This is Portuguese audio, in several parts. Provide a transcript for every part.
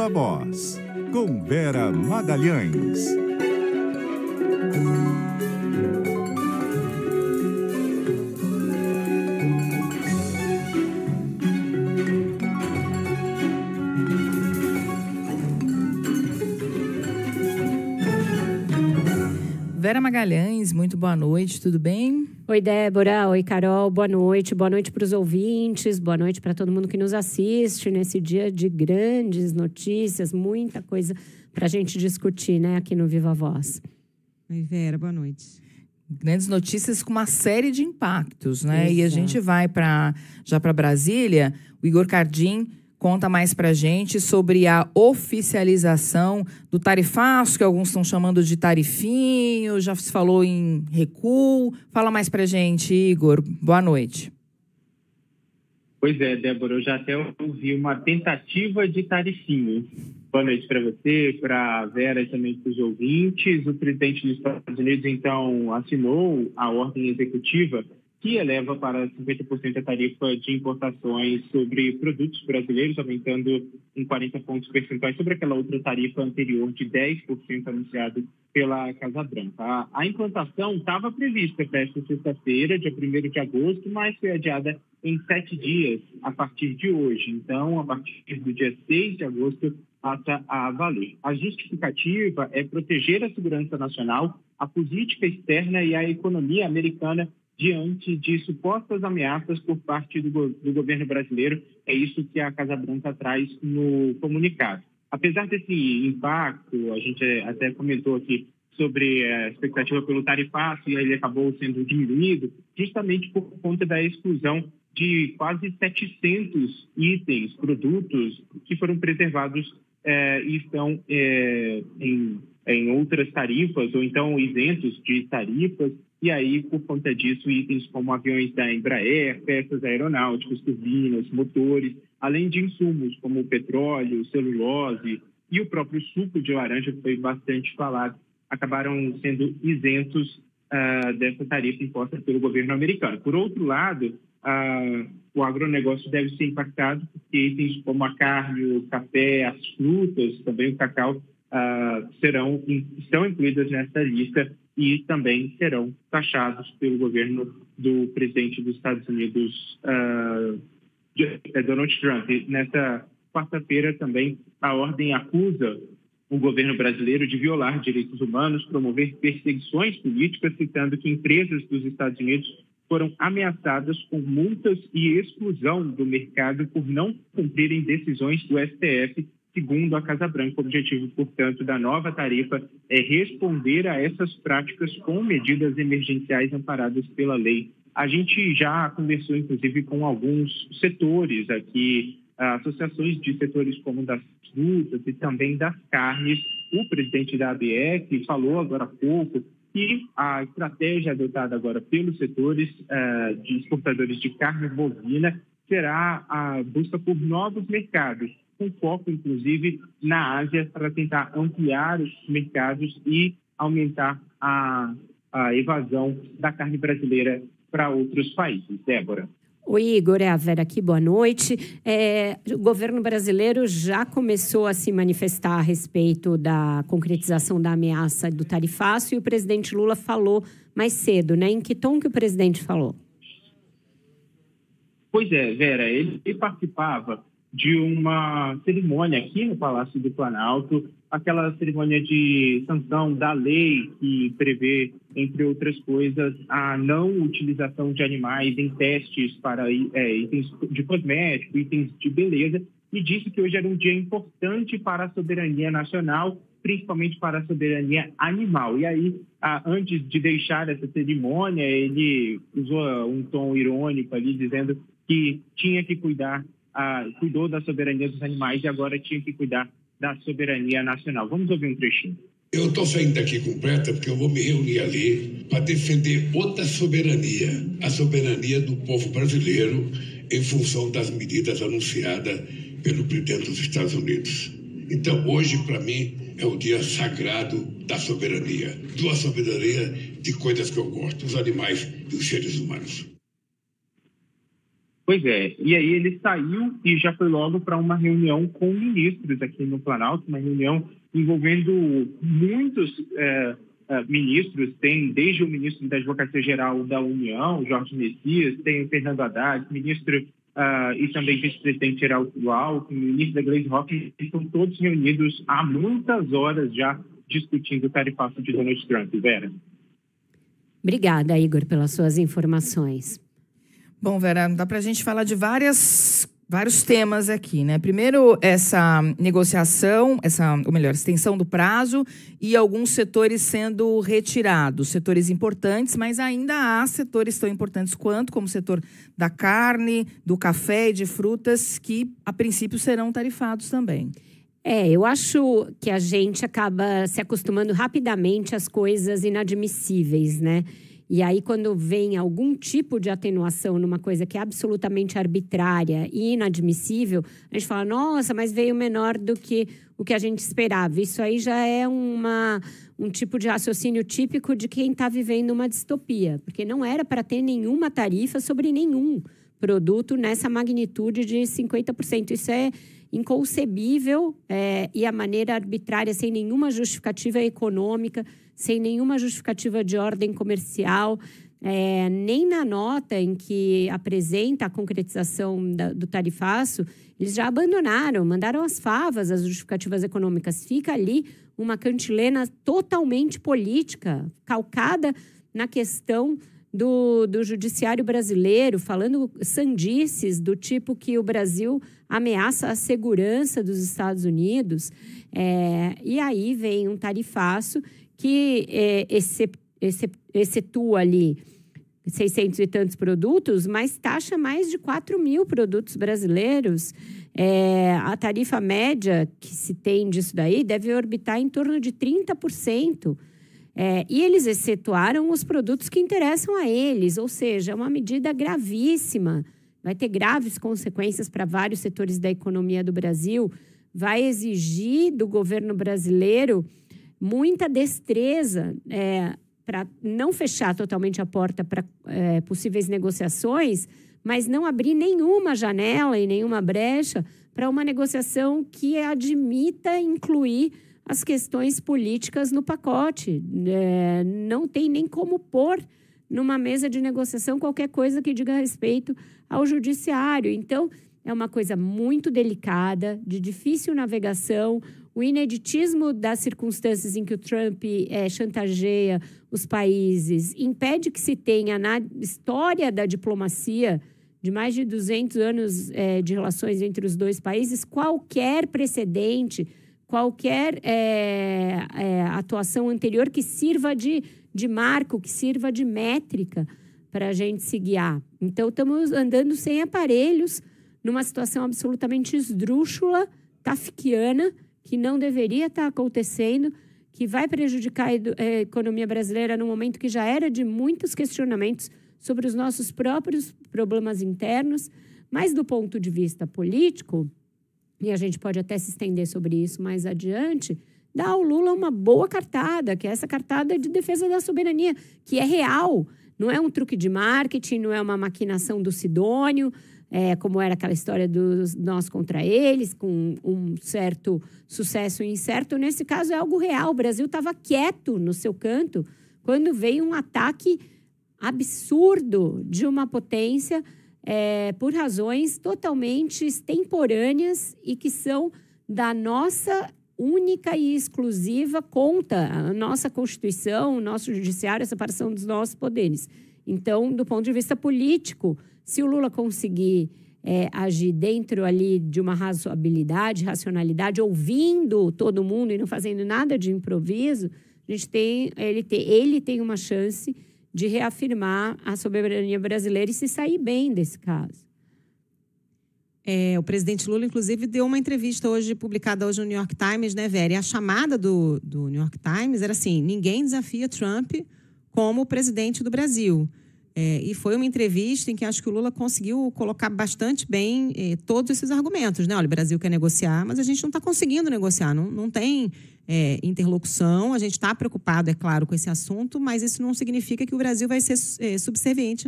Viva Voz, com Vera Magalhães. Vera Magalhães, muito boa noite, tudo bem? Oi, Débora. Oi, Carol. Boa noite. Boa noite para os ouvintes. Boa noite para todo mundo que nos assiste nesse dia de grandes notícias, muita coisa para a gente discutir, né, aqui no Viva Voz. Oi, Vera. Boa noite. Grandes notícias com uma série de impactos, né? Exato. E a gente vai já para Brasília. O Igor Cardim conta mais para a gente sobre a oficialização do tarifaço, que alguns estão chamando de tarifinho, já se falou em recuo. Fala mais para a gente, Igor. Boa noite. Pois é, Débora, eu já até ouvi uma tentativa de tarifinho. Boa noite para você, para a Vera e também para os ouvintes. O presidente dos Estados Unidos, então, assinou a ordem executiva que eleva para 50% a tarifa de importações sobre produtos brasileiros, aumentando em 40 pontos percentuais sobre aquela outra tarifa anterior de 10% anunciada pela Casa Branca. A implantação estava prevista para esta sexta-feira, dia 1º de agosto, mas foi adiada em 7 dias a partir de hoje. Então, a partir do dia 6 de agosto, passa a valer. A justificativa é proteger a segurança nacional, a política externa e a economia americana diante de supostas ameaças por parte do governo brasileiro. É isso que a Casa Branca traz no comunicado. Apesar desse impacto, a gente até comentou aqui sobre a expectativa pelo tarifaço, e ele acabou sendo diminuído justamente por conta da exclusão de quase 700 itens, produtos que foram preservados e estão em outras tarifas, ou então isentos de tarifas. E aí, por conta disso, itens como aviões da Embraer, peças aeronáuticas, turbinas, motores, além de insumos como petróleo, celulose e o próprio suco de laranja, que foi bastante falado, acabaram sendo isentos dessa tarifa imposta pelo governo americano. Por outro lado, o agronegócio deve ser impactado, porque itens como a carne, o café, as frutas, também o cacau, estão incluídas nessa lista e também serão taxados pelo governo do presidente dos Estados Unidos, Donald Trump. E nesta quarta-feira também a ordem acusa o governo brasileiro de violar direitos humanos, promover perseguições políticas, citando que empresas dos Estados Unidos foram ameaçadas com multas e exclusão do mercado por não cumprirem decisões do STF. Segundo a Casa Branca, o objetivo, portanto, da nova tarifa é responder a essas práticas com medidas emergenciais amparadas pela lei. A gente já conversou, inclusive, com alguns setores aqui, associações de setores como das frutas e também das carnes. O presidente da ABEC falou agora há pouco que a estratégia adotada agora pelos setores de exportadores de carne bovina será a busca por novos mercados, com foco, inclusive, na Ásia, para tentar ampliar os mercados e aumentar a evasão da carne brasileira para outros países. Débora. Oi, Igor, é a Vera aqui, boa noite. O governo brasileiro já começou a se manifestar a respeito da concretização da ameaça do tarifaço e o presidente Lula falou mais cedo, né? Em que tom que o presidente falou? Pois é, Vera, ele participava de uma cerimônia aqui no Palácio do Planalto, aquela cerimônia de sanção da lei que prevê, entre outras coisas, a não utilização de animais em testes para itens de cosmético, itens de beleza, e disse que hoje era um dia importante para a soberania nacional, principalmente para a soberania animal. E aí, antes de deixar essa cerimônia, ele usou um tom irônico ali, dizendo que tinha que cuidou da soberania dos animais e agora tinha que cuidar da soberania nacional. Vamos ouvir um trechinho. Eu estou saindo daqui completa porque eu vou me reunir ali para defender outra soberania, a soberania do povo brasileiro em função das medidas anunciadas pelo presidente dos Estados Unidos. Então, hoje, para mim, é o dia sagrado da soberania. Da soberania de coisas que eu gosto, os animais e os seres humanos. Pois é, e aí ele saiu e já foi logo para uma reunião com ministros aqui no Planalto, uma reunião envolvendo muitos ministros, tem desde o ministro da Advocacia Geral da União, Jorge Messias, tem o Fernando Haddad, ministro e também vice-presidente geral do Alckmin, o ministro da Gleisi Hoffmann, estão todos reunidos há muitas horas já discutindo o tarifaço de Donald Trump. Vera. Obrigada, Igor, pelas suas informações. Bom, Vera, dá para a gente falar de vários temas aqui, né? Primeiro, essa negociação, extensão do prazo e alguns setores sendo retirados, setores importantes, mas ainda há setores tão importantes quanto, como o setor da carne, do café e de frutas, que a princípio serão tarifados também. Eu acho que a gente acaba se acostumando rapidamente às coisas inadmissíveis, né? E aí, quando vem algum tipo de atenuação numa coisa que é absolutamente arbitrária e inadmissível, a gente fala, nossa, mas veio menor do que o que a gente esperava. Isso aí já é um tipo de raciocínio típico de quem está vivendo uma distopia, porque não era para ter nenhuma tarifa sobre nenhum produto nessa magnitude de 50%. Isso é inconcebível e a maneira arbitrária, sem nenhuma justificativa econômica, sem nenhuma justificativa de ordem comercial, nem na nota em que apresenta a concretização do tarifaço, eles já abandonaram, mandaram as favas, as justificativas econômicas. Fica ali uma cantilena totalmente política, calcada na questão do judiciário brasileiro, falando sandices do tipo que o Brasil ameaça a segurança dos Estados Unidos. E aí vem um tarifaço que excetua ali 600 e tantos produtos, mas taxa mais de 4 mil produtos brasileiros. A tarifa média que se tem disso daí deve orbitar em torno de 30%. E eles excetuaram os produtos que interessam a eles, ou seja, é uma medida gravíssima, vai ter graves consequências para vários setores da economia do Brasil, vai exigir do governo brasileiro muita destreza para não fechar totalmente a porta para possíveis negociações, mas não abrir nenhuma janela e nenhuma brecha para uma negociação que admita incluir as questões políticas no pacote. Não tem nem como pôr numa mesa de negociação qualquer coisa que diga respeito ao judiciário. Então, é uma coisa muito delicada, de difícil navegação. O ineditismo das circunstâncias em que o Trump chantageia os países impede que se tenha na história da diplomacia de mais de 200 anos de relações entre os dois países qualquer precedente, qualquer atuação anterior que sirva de marco, que sirva de métrica para a gente se guiar. Então, estamos andando sem aparelhos, numa situação absolutamente esdrúxula, kafkiana, que não deveria estar acontecendo, que vai prejudicar a economia brasileira num momento que já era de muitos questionamentos sobre os nossos próprios problemas internos, mas do ponto de vista político, e a gente pode até se estender sobre isso mais adiante, dá ao Lula uma boa cartada, que é essa cartada de defesa da soberania, que é real, não é um truque de marketing, não é uma maquinação do Sidônio, como era aquela história dos nós contra eles, com um certo sucesso incerto. Nesse caso, é algo real. O Brasil estava quieto no seu canto quando veio um ataque absurdo de uma potência por razões totalmente extemporâneas e que são da nossa única e exclusiva conta, a nossa Constituição, o nosso judiciário, a separação dos nossos poderes. Então, do ponto de vista político, se o Lula conseguir agir dentro ali de uma racionalidade, ouvindo todo mundo e não fazendo nada de improviso, ele tem uma chance de reafirmar a soberania brasileira e se sair bem desse caso. O presidente Lula, inclusive, deu uma entrevista publicada hoje no New York Times, né, Vera? E a chamada do New York Times era assim: ninguém desafia Trump como presidente do Brasil. E foi uma entrevista em que acho que o Lula conseguiu colocar bastante bem todos esses argumentos, né? Olha, o Brasil quer negociar, mas a gente não está conseguindo negociar, não tem interlocução, a gente está preocupado, é claro, com esse assunto, mas isso não significa que o Brasil vai ser subserviente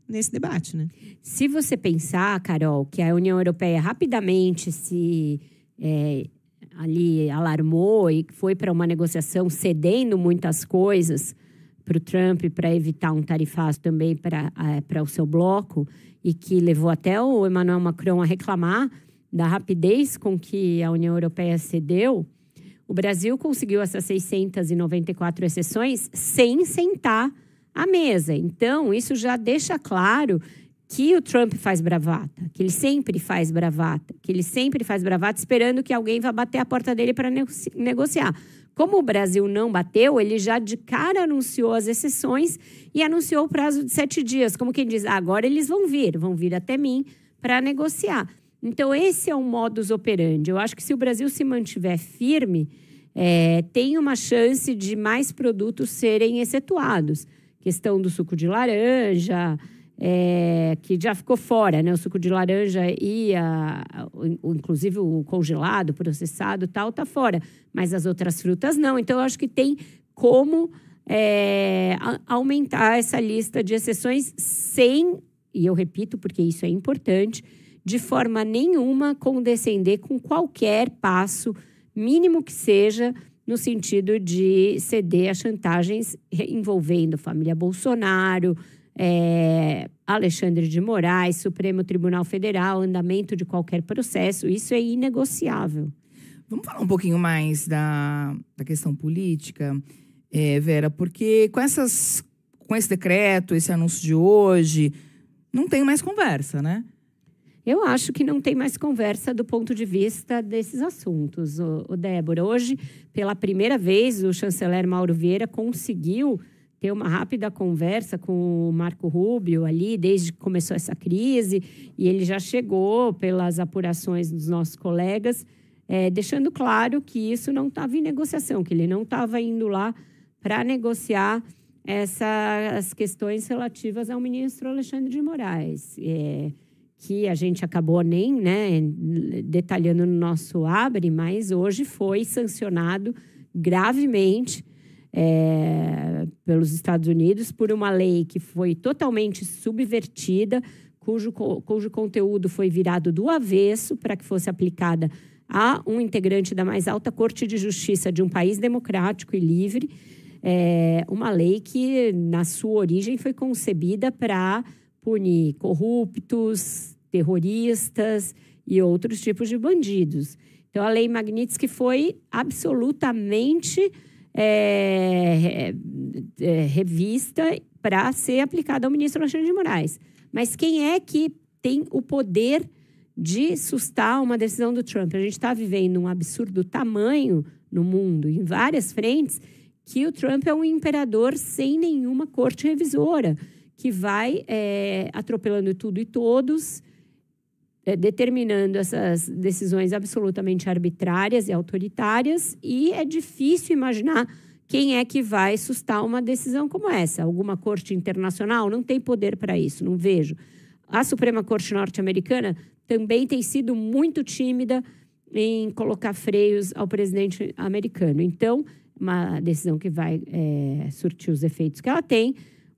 nesse debate, né? Se você pensar, Carol, que a União Europeia rapidamente se ali alarmou e foi para uma negociação cedendo muitas coisas para o Trump para evitar um tarifaço também para o seu bloco, e que levou até o Emmanuel Macron a reclamar da rapidez com que a União Europeia cedeu, o Brasil conseguiu essas 694 exceções sem sentar à mesa. Então, isso já deixa claro que o Trump faz bravata, que ele sempre faz bravata, esperando que alguém vá bater a porta dele para negociar. Como o Brasil não bateu, ele já de cara anunciou as exceções e anunciou o prazo de 7 dias. Como quem diz, agora eles vão vir até mim para negociar. Então, esse é um modus operandi. Eu acho que se o Brasil se mantiver firme, tem uma chance de mais produtos serem excetuados. Questão do suco de laranja, que já ficou fora, né? O suco de laranja e inclusive o congelado, processado, tal, tá fora. Mas as outras frutas não. Então, eu acho que tem como aumentar essa lista de exceções sem, e eu repito porque isso é importante, de forma nenhuma condescender com qualquer passo, mínimo que seja, no sentido de ceder a chantagens envolvendo família Bolsonaro, Alexandre de Moraes, Supremo Tribunal Federal, andamento de qualquer processo. Isso é inegociável. Vamos falar um pouquinho mais da questão política, Vera, porque com esse decreto, esse anúncio de hoje, não tem mais conversa, né? Eu acho que não tem mais conversa do ponto de vista desses assuntos, Débora. Hoje, pela primeira vez, o chanceler Mauro Vieira conseguiu ter uma rápida conversa com o Marco Rubio ali, desde que começou essa crise, e ele já chegou, pelas apurações dos nossos colegas, deixando claro que isso não estava em negociação, que ele não estava indo lá para negociar essas questões relativas ao ministro Alexandre de Moraes, que a gente acabou nem detalhando no nosso Abre, mas hoje foi sancionado gravemente pelos Estados Unidos por uma lei que foi totalmente subvertida, cujo conteúdo foi virado do avesso para que fosse aplicada a um integrante da mais alta corte de justiça de um país democrático e livre, uma lei que, na sua origem, foi concebida para punir corruptos, terroristas e outros tipos de bandidos. Então, a lei Magnitsky foi absolutamente revista para ser aplicada ao ministro Alexandre de Moraes. Mas quem é que tem o poder de sustar uma decisão do Trump? A gente está vivendo um absurdo tamanho no mundo, em várias frentes, que o Trump é um imperador sem nenhuma corte revisora, que vai atropelando tudo e todos, determinando essas decisões absolutamente arbitrárias e autoritárias, e é difícil imaginar quem é que vai sustar uma decisão como essa. Alguma corte internacional não tem poder para isso, não vejo. A Suprema Corte norte-americana também tem sido muito tímida em colocar freios ao presidente americano. Então, uma decisão que vai surtir os efeitos que ela tem.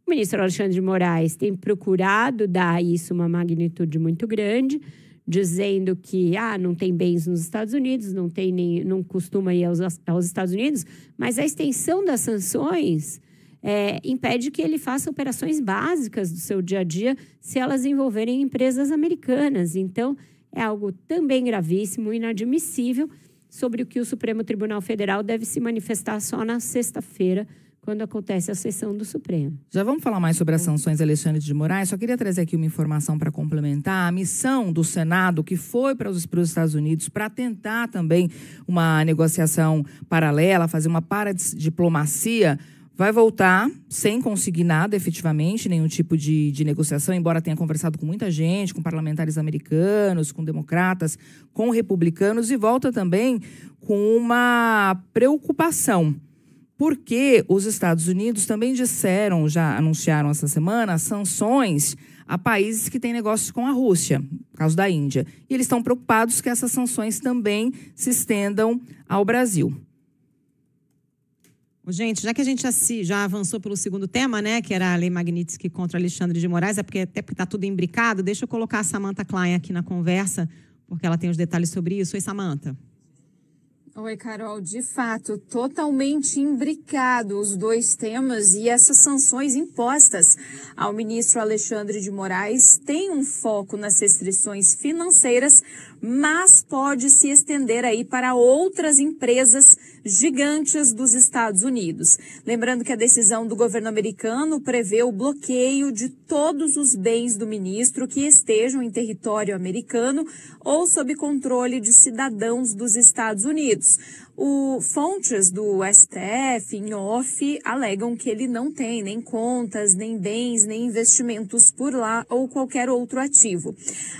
O ministro Alexandre de Moraes tem procurado dar a isso uma magnitude muito grande, dizendo que não tem bens nos Estados Unidos, não costuma ir aos Estados Unidos, mas a extensão das sanções impede que ele faça operações básicas do seu dia a dia se elas envolverem empresas americanas. Então, é algo também gravíssimo, inadmissível, sobre o que o Supremo Tribunal Federal deve se manifestar só na sexta-feira, quando acontece a sessão do Supremo. Já vamos falar mais sobre as sanções a Alexandre de Moraes. Só queria trazer aqui uma informação para complementar. A missão do Senado, que foi para os Estados Unidos para tentar também uma negociação paralela, fazer uma paradiplomacia, vai voltar sem conseguir nada efetivamente, nenhum tipo de negociação, embora tenha conversado com muita gente, com parlamentares americanos, com democratas, com republicanos, e volta também com uma preocupação. Porque os Estados Unidos também já anunciaram essa semana, sanções a países que têm negócios com a Rússia, no caso da Índia. E eles estão preocupados que essas sanções também se estendam ao Brasil. Gente, já que a gente já avançou pelo segundo tema, né, que era a Lei Magnitsky contra Alexandre de Moraes, até porque está tudo imbricado, deixa eu colocar a Samantha Klein aqui na conversa, porque ela tem os detalhes sobre isso. Oi, Samantha. Oi, Carol. De fato, totalmente imbricado os dois temas e essas sanções impostas ao ministro Alexandre de Moraes têm um foco nas restrições financeiras, mas pode se estender aí para outras empresas gigantes dos Estados Unidos. Lembrando que a decisão do governo americano prevê o bloqueio de todos os bens do ministro que estejam em território americano ou sob controle de cidadãos dos Estados Unidos. Fontes do STF, em off, alegam que ele não tem nem contas, nem bens, nem investimentos por lá ou qualquer outro ativo.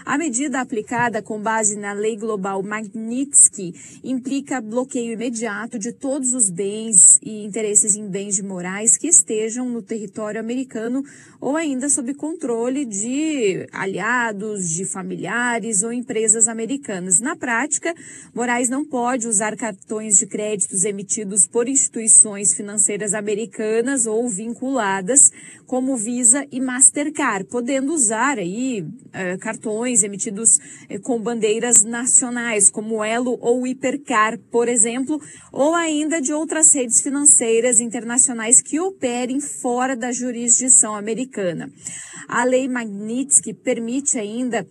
A medida aplicada com base na Lei Global Magnitsky implica bloqueio imediato de todos os bens e interesses em bens de Moraes que estejam no território americano ou ainda sob controle de aliados, de familiares ou empresas americanas. Na prática, Moraes não pode usar cartões de créditos emitidos por instituições financeiras americanas ou vinculadas, como Visa e Mastercard, podendo usar aí cartões emitidos com bandeiras nacionais, como Elo ou Hipercar, por exemplo, ou ainda de outras redes financeiras internacionais que operem fora da jurisdição americana. A Lei Magnitsky permite ainda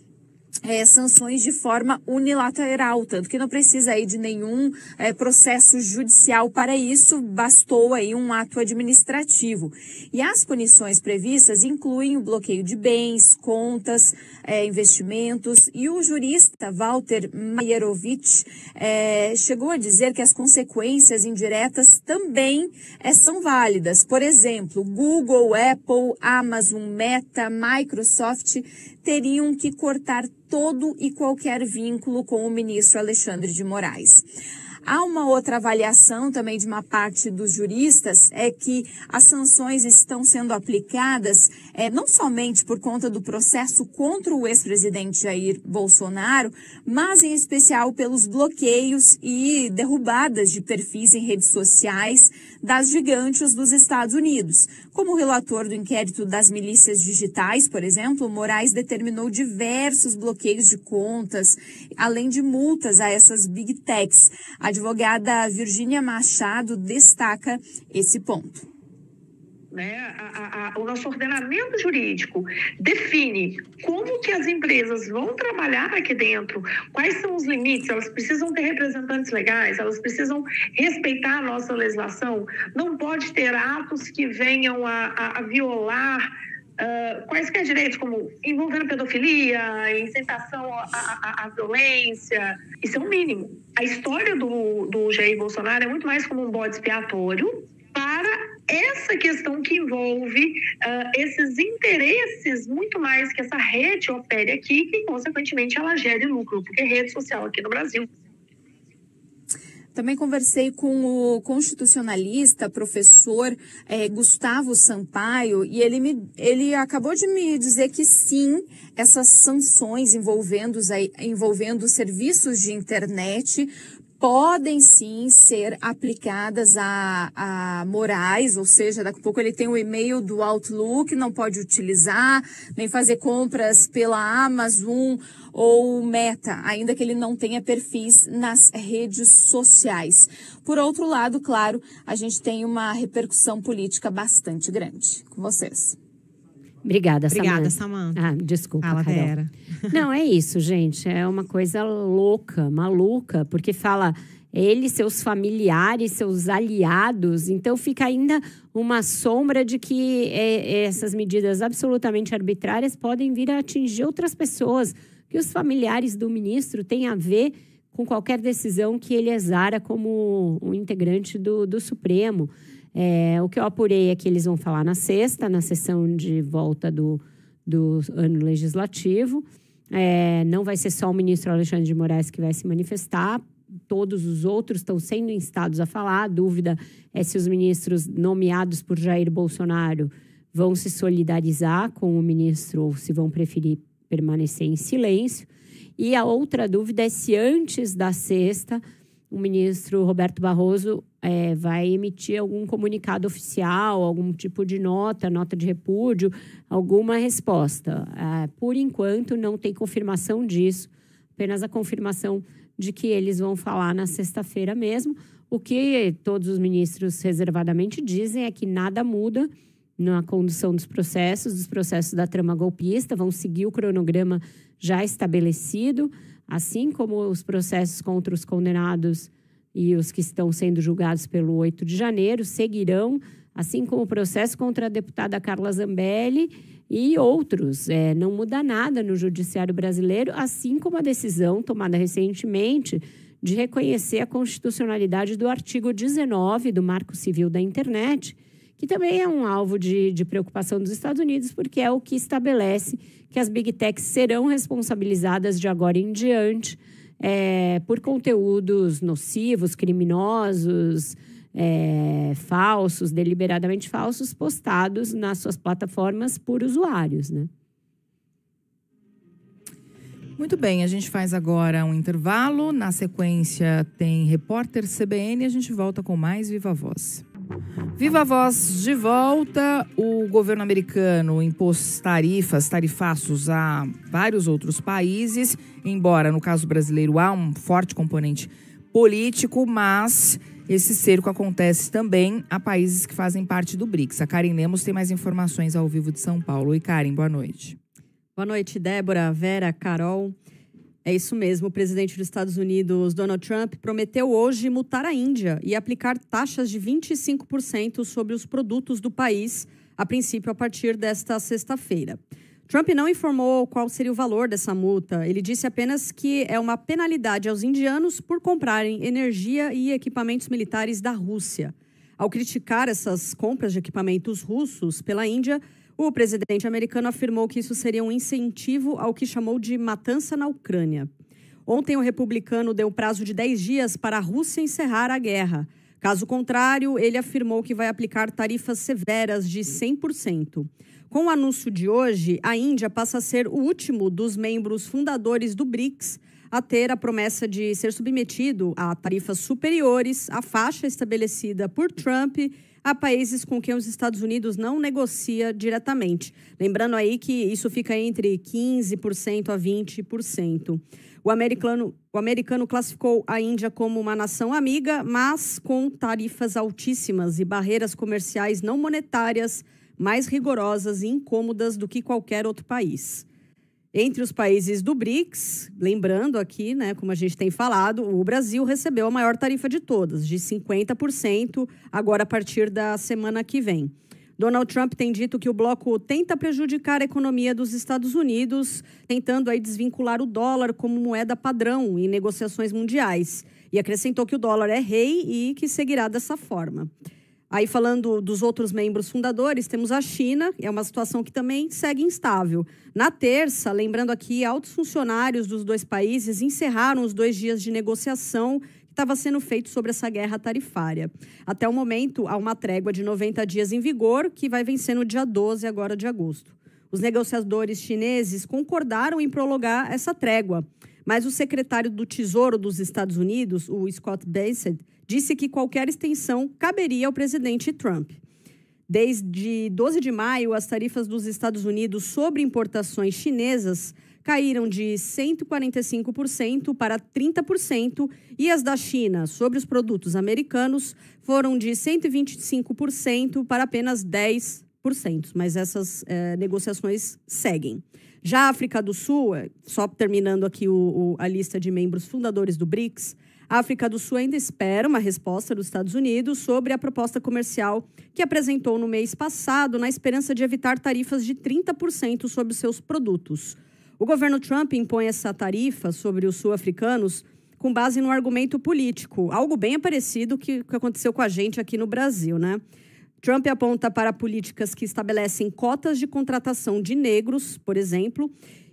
sanções de forma unilateral, tanto que não precisa aí de nenhum processo judicial para isso, bastou aí um ato administrativo. E as punições previstas incluem o bloqueio de bens, contas, investimentos, e o jurista Walter Maierovitch chegou a dizer que as consequências indiretas também são válidas. Por exemplo, Google, Apple, Amazon, Meta, Microsoft teriam que cortar todo e qualquer vínculo com o ministro Alexandre de Moraes. Há uma outra avaliação também de uma parte dos juristas, é que as sanções estão sendo aplicadas não somente por conta do processo contra o ex-presidente Jair Bolsonaro, mas em especial pelos bloqueios e derrubadas de perfis em redes sociais das gigantes dos Estados Unidos. Como o relator do inquérito das milícias digitais, por exemplo, Moraes determinou diversos bloqueios de contas, além de multas a essas big techs. A advogada Virgínia Machado destaca esse ponto. O nosso ordenamento jurídico define como que as empresas vão trabalhar aqui dentro, quais são os limites, elas precisam ter representantes legais, elas precisam respeitar a nossa legislação, não pode ter atos que venham a violar quaisquer direitos, como envolvendo pedofilia, incitação à violência. Isso é o mínimo. A história do Jair Bolsonaro é muito mais como um bode expiatório para essa questão que envolve esses interesses, muito mais que essa rede opere aqui, que consequentemente ela gere lucro, porque é rede social aqui no Brasil. Também conversei com o constitucionalista, professor Gustavo Sampaio, e ele acabou de me dizer que sim, essas sanções envolvendo serviços de internet podem sim ser aplicadas a Moraes, ou seja, daqui a pouco ele tem o e-mail do Outlook, não pode utilizar, nem fazer compras pela Amazon ou Meta, ainda que ele não tenha perfis nas redes sociais. Por outro lado, claro, a gente tem uma repercussão política bastante grande. Com vocês. Obrigada, Samantha. Ah, desculpa, Fala, Carol. Vera. Não, é isso, gente. É uma coisa louca, maluca, porque fala ele, seus familiares, seus aliados. Então, fica ainda uma sombra de que essas medidas absolutamente arbitrárias podem vir a atingir outras pessoas, que os familiares do ministro têm a ver com qualquer decisão que ele exara como um integrante do Supremo. O que eu apurei é que eles vão falar na sexta, na sessão de volta do ano legislativo. Não vai ser só o ministro Alexandre de Moraes que vai se manifestar, todos os outros estão sendo instados a falar. A dúvida é se os ministros nomeados por Jair Bolsonaro vão se solidarizar com o ministro ou se vão preferir permanecer em silêncio. E a outra dúvida é se antes da sexta o ministro Roberto Barroso vai emitir algum comunicado oficial, algum tipo de nota de repúdio, alguma resposta. Por enquanto, não tem confirmação disso, apenas a confirmação de que eles vão falar na sexta-feira mesmo. O que todos os ministros reservadamente dizem é que nada muda na condução dos processos da trama golpista, vão seguir o cronograma já estabelecido, assim como os processos contra os condenados e os que estão sendo julgados pelo 8 de janeiro seguirão, assim como o processo contra a deputada Carla Zambelli e outros. Não muda nada no judiciário brasileiro, assim como a decisão tomada recentemente de reconhecer a constitucionalidade do artigo 19 do Marco Civil da Internet, que também é um alvo de preocupação dos Estados Unidos, porque é o que estabelece que as Big Techs serão responsabilizadas de agora em diante por conteúdos nocivos, criminosos, falsos, deliberadamente falsos, postados nas suas plataformas por usuários, né? Muito bem, a gente faz agora um intervalo. Na sequência tem Repórter CBN e a gente volta com mais Viva Voz. Viva Voz de volta. O governo americano impôs tarifaços a vários outros países, embora no caso brasileiro há um forte componente político, mas esse cerco acontece também a países que fazem parte do BRICS. A Karen Lemos tem mais informações ao vivo de São Paulo. Oi, Karen, boa noite. Boa noite, Débora, Vera, Carol. É isso mesmo, o presidente dos Estados Unidos, Donald Trump, prometeu hoje multar a Índia e aplicar taxas de 25% sobre os produtos do país, a princípio a partir desta sexta-feira. Trump não informou qual seria o valor dessa multa. Ele disse apenas que é uma penalidade aos indianos por comprarem energia e equipamentos militares da Rússia. Ao criticar essas compras de equipamentos russos pela Índia, o presidente americano afirmou que isso seria um incentivo ao que chamou de matança na Ucrânia. Ontem, o republicano deu prazo de 10 dias para a Rússia encerrar a guerra. Caso contrário, ele afirmou que vai aplicar tarifas severas de 100%. Com o anúncio de hoje, a Índia passa a ser o último dos membros fundadores do BRICS a ter a promessa de ser submetido a tarifas superiores à faixa estabelecida por Trump a países com quem os Estados Unidos não negocia diretamente. Lembrando aí que isso fica entre 15% a 20%. O americano classificou a Índia como uma nação amiga, mas com tarifas altíssimas e barreiras comerciais não monetárias mais rigorosas e incômodas do que qualquer outro país. Entre os países do BRICS, lembrando aqui, né, como a gente tem falado, o Brasil recebeu a maior tarifa de todas, de 50%, agora a partir da semana que vem. Donald Trump tem dito que o bloco tenta prejudicar a economia dos Estados Unidos, tentando aí desvincular o dólar como moeda padrão em negociações mundiais. E acrescentou que o dólar é rei e que seguirá dessa forma. Aí, falando dos outros membros fundadores, temos a China, é uma situação que também segue instável. Na terça, lembrando aqui, altos funcionários dos dois países encerraram os 2 dias de negociação que estava sendo feito sobre essa guerra tarifária. Até o momento, há uma trégua de 90 dias em vigor, que vai vencer no dia 12 agora de agosto. Os negociadores chineses concordaram em prolongar essa trégua, mas o secretário do Tesouro dos Estados Unidos, o Scott Bessent, disse que qualquer extensão caberia ao presidente Trump. Desde 12 de maio, as tarifas dos Estados Unidos sobre importações chinesas caíram de 145% para 30% e as da China sobre os produtos americanos foram de 125% para apenas 10%. Mas essas negociações seguem. Já a África do Sul, só terminando aqui a lista de membros fundadores do BRICS, a África do Sul ainda espera uma resposta dos Estados Unidos sobre a proposta comercial que apresentou no mês passado, na esperança de evitar tarifas de 30% sobre os seus produtos. O governo Trump impõe essa tarifa sobre os sul-africanos com base no argumento político, algo bem parecido que aconteceu com a gente aqui no Brasil, né? Trump aponta para políticas que estabelecem cotas de contratação de negros, por exemplo,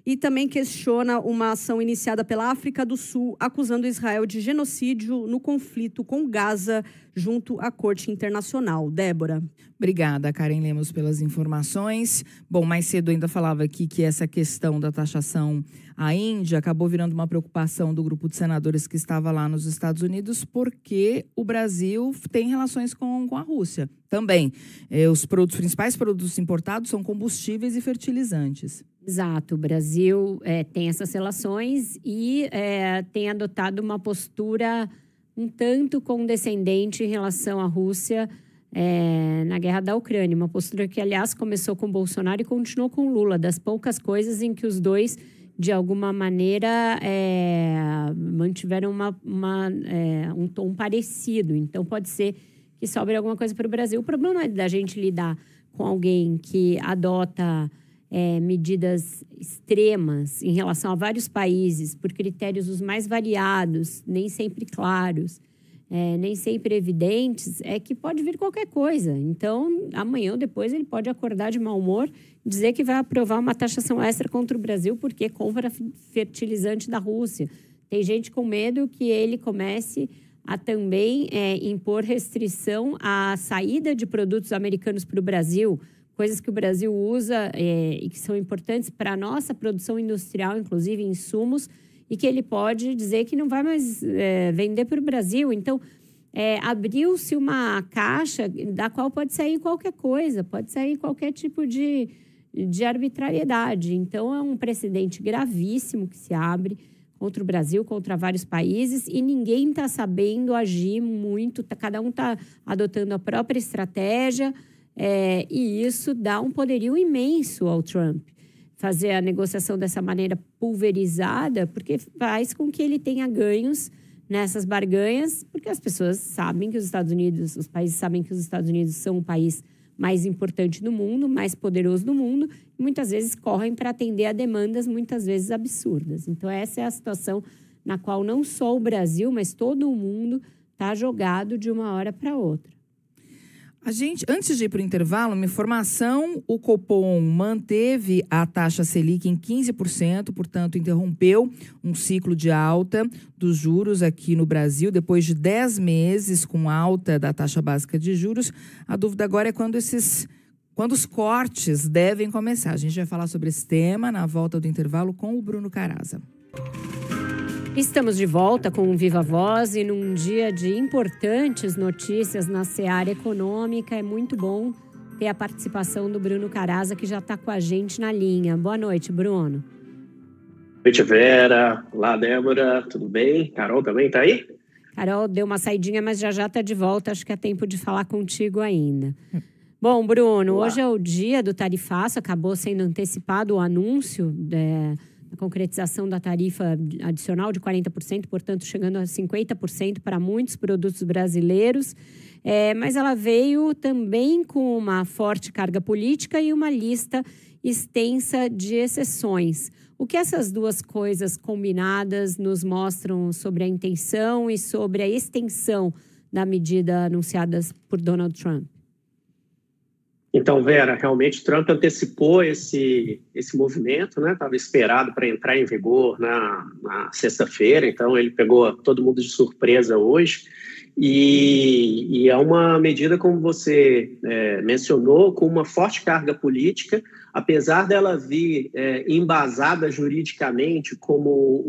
e também questiona uma ação iniciada pela África do Sul, acusando Israel de genocídio no conflito com Gaza, junto à Corte Internacional. Débora. Obrigada, Karen Lemos, pelas informações. Bom, mais cedo ainda falava aqui que essa questão da taxação à Índia acabou virando uma preocupação do grupo de senadores que estava lá nos Estados Unidos, porque o Brasil tem relações com a Rússia também. Os principais produtos importados são combustíveis e fertilizantes. Exato, o Brasil tem essas relações e tem adotado uma postura um tanto condescendente em relação à Rússia na guerra da Ucrânia. Uma postura que, aliás, começou com Bolsonaro e continuou com Lula, das poucas coisas em que os dois, de alguma maneira, mantiveram um tom parecido. Então, pode ser que sobre alguma coisa para o Brasil. O problema não é da gente lidar com alguém que adota medidas extremas em relação a vários países, por critérios os mais variados, nem sempre claros, nem sempre evidentes, que pode vir qualquer coisa. Então, amanhã ou depois, ele pode acordar de mau humor e dizer que vai aprovar uma taxação extra contra o Brasil porque compra fertilizante da Rússia. Tem gente com medo que ele comece a também impor restrição à saída de produtos americanos para o Brasil, coisas que o Brasil usa e que são importantes para a nossa produção industrial, inclusive insumos, e que ele pode dizer que não vai mais vender para o Brasil. Então, abriu-se uma caixa da qual pode sair qualquer coisa, pode sair qualquer tipo de arbitrariedade. Então, é um precedente gravíssimo que se abre contra o Brasil, contra vários países, e ninguém está sabendo agir muito, cada um está adotando a própria estratégia, e isso dá um poderio imenso ao Trump. Fazer a negociação dessa maneira pulverizada, porque faz com que ele tenha ganhos nessas barganhas, porque as pessoas sabem que os países sabem que os Estados Unidos são o país mais importante do mundo, mais poderoso do mundo, e muitas vezes correm para atender a demandas muitas vezes absurdas. Então, essa é a situação na qual não só o Brasil, mas todo o mundo está jogado de uma hora para outra. Antes de ir para o intervalo, uma informação: o Copom manteve a taxa Selic em 15%, portanto, interrompeu um ciclo de alta dos juros aqui no Brasil, depois de 10 meses com alta da taxa básica de juros. A dúvida agora é quando os cortes devem começar. A gente vai falar sobre esse tema na volta do intervalo com o Bruno Caraza. Estamos de volta com o Viva Voz e num dia de importantes notícias na seara econômica. É muito bom ter a participação do Bruno Caraza, que já está com a gente na linha. Boa noite, Bruno. Boa noite, Vera. Olá, Débora. Tudo bem? Carol também está aí? Carol deu uma saidinha, mas já está de volta. Acho que é tempo de falar contigo ainda. Bom, Bruno, hoje é o dia do tarifaço. Acabou sendo antecipado o anúncio a concretização da tarifa adicional de 40%, portanto, chegando a 50% para muitos produtos brasileiros. Mas ela veio também com uma forte carga política e uma lista extensa de exceções. O que essas duas coisas combinadas nos mostram sobre a intenção e sobre a extensão da medida anunciada por Donald Trump? Então, Vera, realmente Trump antecipou esse movimento, né? Estava esperado para entrar em vigor na sexta-feira, então ele pegou todo mundo de surpresa hoje. E é uma medida, como você mencionou, com uma forte carga política, apesar dela vir embasada juridicamente como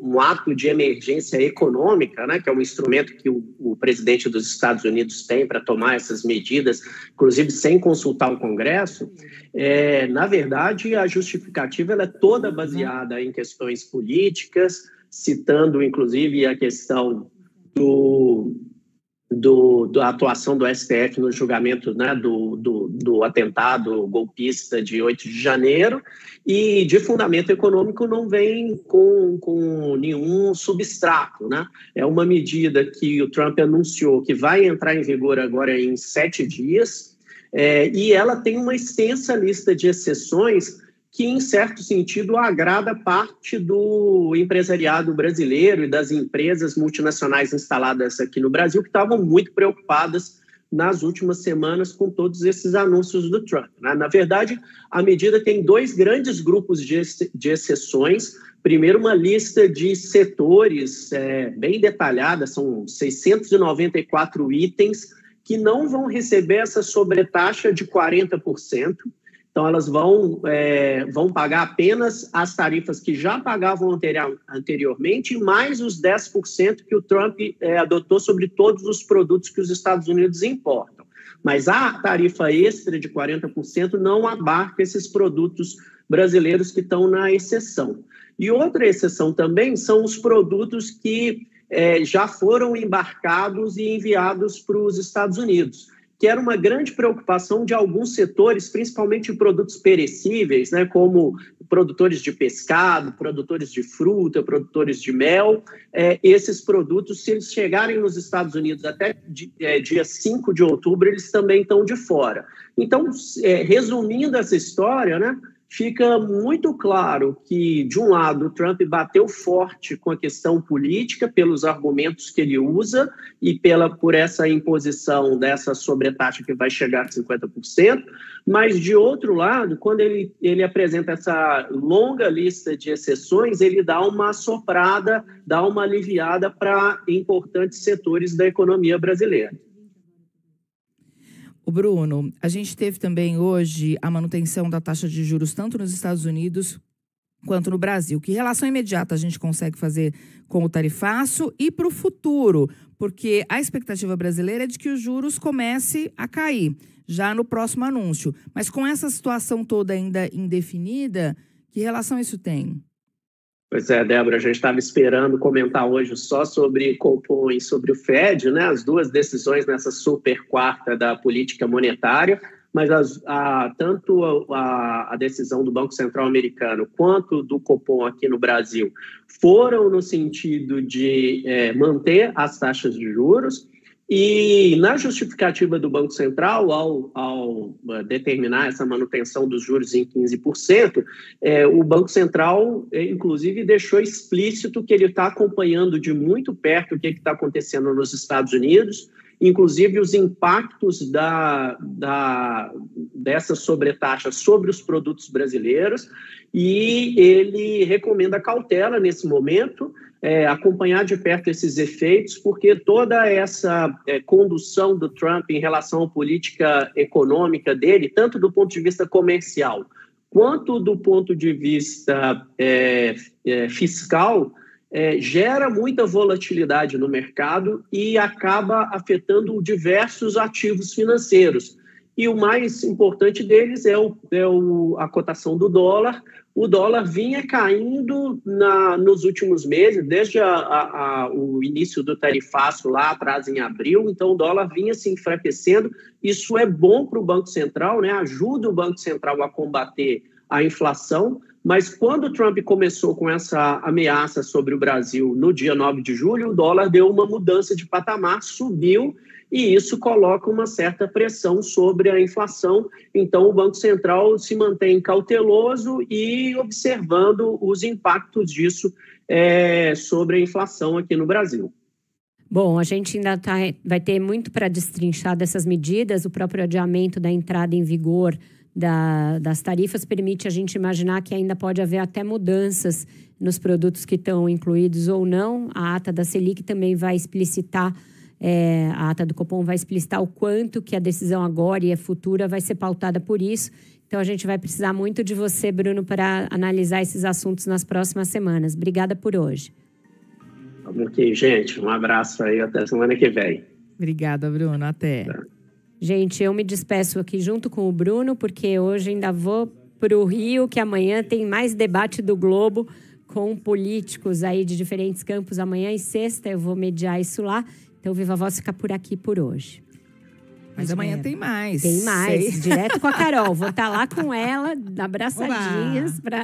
um ato de emergência econômica, né, que é um instrumento que o presidente dos Estados Unidos tem para tomar essas medidas, inclusive sem consultar o Congresso. Na verdade, a justificativa ela é toda baseada em questões políticas, citando, inclusive, a questão da atuação do STF no julgamento, né, do atentado golpista de 8 de janeiro, e de fundamento econômico não vem com nenhum substrato, né? É uma medida que o Trump anunciou que vai entrar em vigor agora em 7 dias, e ela tem uma extensa lista de exceções que, em certo sentido, agrada parte do empresariado brasileiro e das empresas multinacionais instaladas aqui no Brasil, que estavam muito preocupadas nas últimas semanas com todos esses anúncios do Trump, né? Na verdade, a medida tem 2 grandes grupos de exceções. Primeiro, uma lista de setores bem detalhada, são 694 itens que não vão receber essa sobretaxa de 40%. Então, elas vão pagar apenas as tarifas que já pagavam anteriormente, mais os 10% que o Trump adotou sobre todos os produtos que os Estados Unidos importam. Mas a tarifa extra de 40% não abarca esses produtos brasileiros que estão na exceção. E outra exceção também são os produtos que já foram embarcados e enviados para os Estados Unidos, que era uma grande preocupação de alguns setores, principalmente produtos perecíveis, né, como produtores de pescado, produtores de fruta, produtores de mel. Esses produtos, se eles chegarem nos Estados Unidos até dia 5 de outubro, eles também estão de fora. Então, resumindo essa história, né, fica muito claro que, de um lado, o Trump bateu forte com a questão política, pelos argumentos que ele usa e por essa imposição dessa sobretaxa que vai chegar a 50%, mas, de outro lado, quando ele apresenta essa longa lista de exceções, ele dá uma assoprada, dá uma aliviada para importantes setores da economia brasileira. O Bruno, a gente teve também hoje a manutenção da taxa de juros tanto nos Estados Unidos quanto no Brasil. Que relação imediata a gente consegue fazer com o tarifaço e para o futuro? Porque a expectativa brasileira é de que os juros comecem a cair já no próximo anúncio. Mas com essa situação toda ainda indefinida, que relação isso tem? Pois é, Débora, a gente estava esperando comentar hoje só sobre Copom e sobre o Fed, né? As 2 decisões nessa super quarta da política monetária, mas tanto a decisão do Banco Central americano quanto do Copom aqui no Brasil foram no sentido de manter as taxas de juros. E na justificativa do Banco Central, ao determinar essa manutenção dos juros em 15%, o Banco Central, inclusive, deixou explícito que ele está acompanhando de muito perto o que está acontecendo nos Estados Unidos, inclusive os impactos dessa sobretaxa sobre os produtos brasileiros, e ele recomenda cautela nesse momento, acompanhar de perto esses efeitos, porque toda essa condução do Trump em relação à política econômica dele, tanto do ponto de vista comercial quanto do ponto de vista fiscal, gera muita volatilidade no mercado e acaba afetando diversos ativos financeiros. E o mais importante deles é a cotação do dólar. O dólar vinha caindo nos últimos meses, desde o início do tarifaço lá atrás em abril, então o dólar vinha se enfraquecendo. Isso é bom para o Banco Central, né? Ajuda o Banco Central a combater a inflação, mas quando o Trump começou com essa ameaça sobre o Brasil no dia 9 de julho, o dólar deu uma mudança de patamar, subiu, e isso coloca uma certa pressão sobre a inflação. Então, o Banco Central se mantém cauteloso e observando os impactos disso sobre a inflação aqui no Brasil. Bom, a gente ainda vai ter muito para destrinchar dessas medidas. O próprio adiamento da entrada em vigor das tarifas permite a gente imaginar que ainda pode haver até mudanças nos produtos que estão incluídos ou não. A ata da Selic também vai explicitar, a ata do Copom vai explicitar o quanto que a decisão agora e a futura vai ser pautada por isso. Então, a gente vai precisar muito de você, Bruno, para analisar esses assuntos nas próximas semanas. Obrigada por hoje. Ok, gente. Um abraço aí. Até semana que vem. Obrigada, Bruno. Até. Gente, eu me despeço aqui junto com o Bruno, porque hoje ainda vou para o Rio, que amanhã tem mais debate do Globo com políticos aí de diferentes campos. Amanhã e sexta eu vou mediar isso lá. Então, o Viva Voz fica por aqui por hoje. Mas amanhã tem mais. Tem mais, direto com a Carol. Vou estar lá com ela, abraçadinhas, para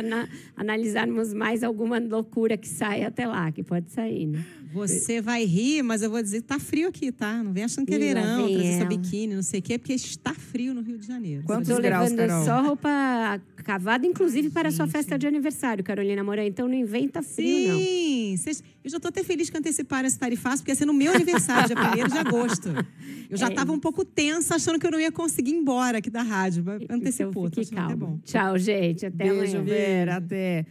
analisarmos mais alguma loucura que sai até lá, que pode sair, né? Você vai rir, mas eu vou dizer que tá frio aqui, tá? Não vem achando que é verão, trazer sua biquíni, não sei o quê, porque está frio no Rio de Janeiro. Quantos graus, Carol? Levando só roupa cavada, inclusive para a sua festa de aniversário, Carolina Moura. Então não inventa frio, não. Sim, assim, eu já estou até feliz que anteciparam esse tarifaço, porque ia ser no meu aniversário, dia 1º de agosto. Eu já estava um pouco tensa, achando que eu não ia conseguir ir embora aqui da rádio. Antecipou, então, fique tô achando até calma. bom. Tchau, gente. Até amanhã. Beijo, Vera. Até.